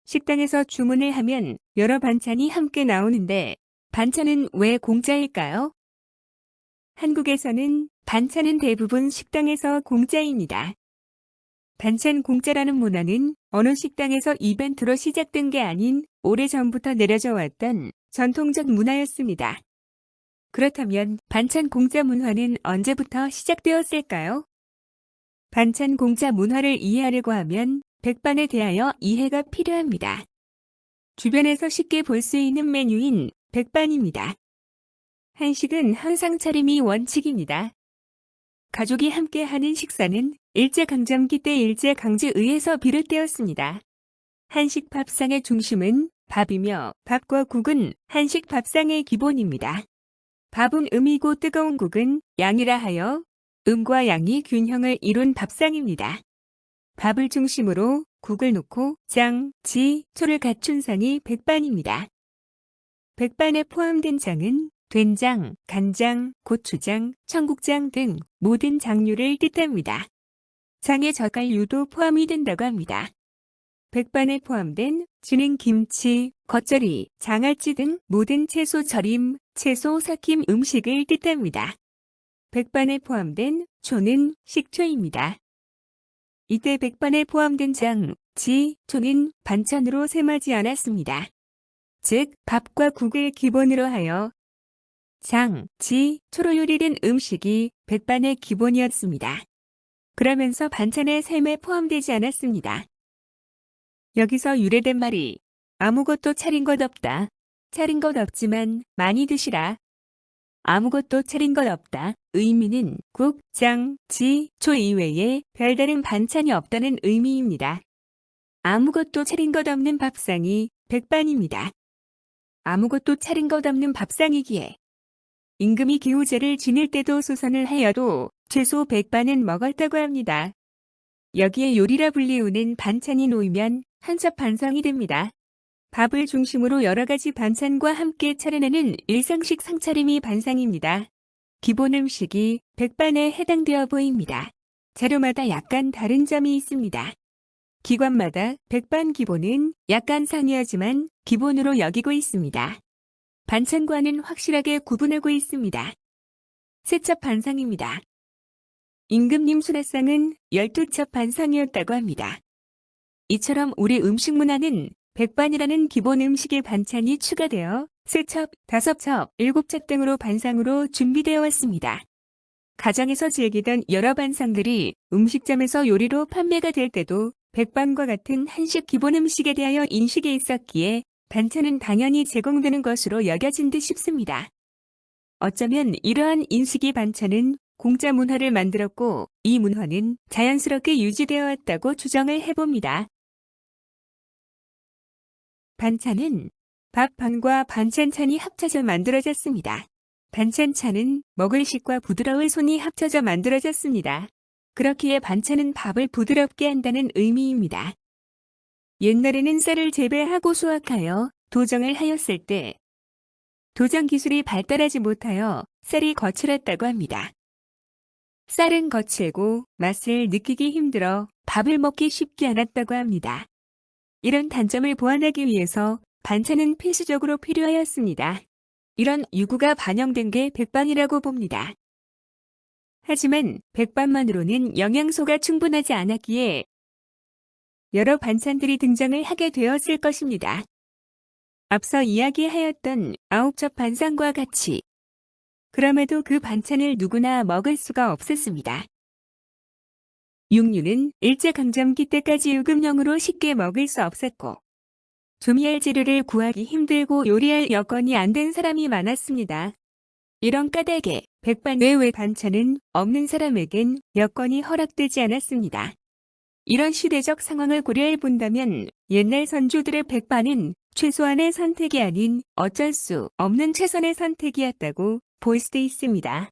식당에서 주문을 하면 여러 반찬이 함께 나오는데 반찬은 왜 공짜일까요? 한국에서는 반찬은 대부분 식당에서 공짜입니다. 반찬 공짜라는 문화는 어느 식당에서 이벤트로 시작된 게 아닌 오래전부터 내려져 왔던 전통적 문화였습니다. 그렇다면 반찬 공짜 문화는 언제부터 시작되었을까요? 반찬 공짜 문화를 이해하려고 하면 백반에 대하여 이해가 필요합니다. 주변에서 쉽게 볼 수 있는 메뉴인 백반입니다. 한식은 항상 차림이 원칙입니다. 가족이 함께 하는 식사는 일제강점기 때 일제강제의에서 비롯되었습니다. 한식 밥상의 중심은 밥이며 밥과 국은 한식 밥상의 기본입니다. 밥은 음이고 뜨거운 국은 양이라 하여 음과 양이 균형을 이룬 밥상입니다. 밥을 중심으로 국을 놓고 장, 지, 초를 갖춘 상이 백반입니다. 백반에 포함된 장은 된장, 간장, 고추장, 청국장 등 모든 장류를 뜻합니다. 장에 젓갈류도 포함이 된다고 합니다. 백반에 포함된 지는 김치, 겉절이, 장아찌 등 모든 채소 절임, 채소 삭힘 음식을 뜻합니다. 백반에 포함된 초는 식초입니다. 이때 백반에 포함된 장, 지, 초는 반찬으로 셈하지 않았습니다. 즉, 밥과 국을 기본으로 하여 장, 지, 초로 요리된 음식이 백반의 기본이었습니다. 그러면서 반찬의 셈에 포함되지 않았습니다. 여기서 유래된 말이 아무것도 차린 것 없다. 차린 것 없지만 많이 드시라. 아무것도 차린 것 없다. 의미는 국, 장, 지, 초 이외에 별다른 반찬이 없다는 의미입니다. 아무것도 차린 것 없는 밥상이 백반입니다. 아무것도 차린 것 없는 밥상이기에 임금이 기호제를 지낼 때도 수선을 하여도 최소 백반은 먹었다고 합니다. 여기에 요리라 불리우는 반찬이 놓이면 한첩 반상이 됩니다. 밥을 중심으로 여러 가지 반찬과 함께 차려내는 일상식 상차림이 반상입니다. 기본 음식이 백반에 해당되어 보입니다. 재료마다 약간 다른 점이 있습니다. 기관마다 백반 기본은 약간 상이하지만 기본으로 여기고 있습니다. 반찬과는 확실하게 구분하고 있습니다. 세첩 반상입니다. 임금님 수레상은 12첩 반상이었다고 합니다. 이처럼 우리 음식 문화는 백반이라는 기본 음식의 반찬이 추가되어 세첩, 5첩, 7첩 등으로 반상으로 준비되어 왔습니다. 가정에서 즐기던 여러 반상들이 음식점에서 요리로 판매가 될 때도 백반과 같은 한식 기본 음식에 대하여 인식이 있었기에 반찬은 당연히 제공되는 것으로 여겨진 듯 싶습니다. 어쩌면 이러한 인식이 반찬은 공짜 문화를 만들었고 이 문화는 자연스럽게 유지되어 왔다고 추정을 해봅니다. 반찬은 밥반과 반찬찬이 합쳐져 만들어졌습니다. 반찬찬은 먹을 식과 부드러울 손이 합쳐져 만들어졌습니다. 그렇기에 반찬은 밥을 부드럽게 한다는 의미입니다. 옛날에는 쌀을 재배하고 수확하여 도정을 하였을 때 도정 기술이 발달하지 못하여 쌀이 거칠었다고 합니다. 쌀은 거칠고 맛을 느끼기 힘들어 밥을 먹기 쉽지 않았다고 합니다. 이런 단점을 보완하기 위해서 반찬은 필수적으로 필요하였습니다. 이런 요구가 반영된 게 백반이라고 봅니다. 하지만 백반만으로는 영양소가 충분하지 않았기에 여러 반찬들이 등장을 하게 되었을 것입니다. 앞서 이야기하였던 9첩 반상과 같이 그럼에도 그 반찬을 누구나 먹을 수가 없었습니다. 육류는 일제강점기 때까지 유급용으로 쉽게 먹을 수 없었고 조미할 재료를 구하기 힘들고 요리할 여건이 안 된 사람이 많았습니다. 이런 까닭에 백반 외의 반찬은 없는 사람에겐 여건이 허락되지 않았습니다. 이런 시대적 상황을 고려해 본다면 옛날 선조들의 백반은 최소한의 선택이 아닌 어쩔 수 없는 최선의 선택이었다고 볼 수도 있습니다.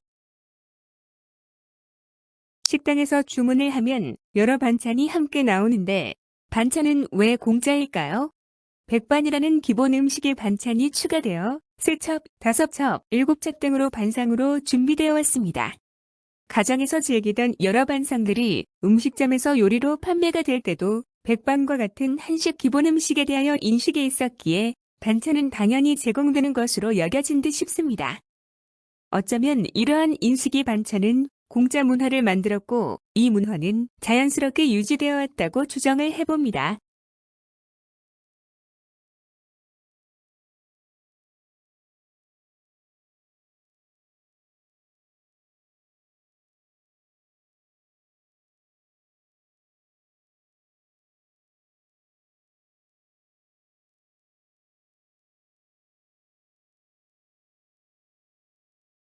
식당에서 주문을 하면 여러 반찬이 함께 나오는데 반찬은 왜 공짜일까요? 백반이라는 기본 음식의 반찬이 추가되어 세첩, 5첩, 7첩 등으로 반상으로 준비되어 왔습니다. 가정에서 즐기던 여러 반상들이 음식점에서 요리로 판매가 될 때도 백반과 같은 한식 기본 음식에 대하여 인식이 있었기에 반찬은 당연히 제공되는 것으로 여겨진 듯 싶습니다. 어쩌면 이러한 인식이 반찬은 공짜 문화를 만들었고 이 문화는 자연스럽게 유지되어 왔다고 추정을 해봅니다.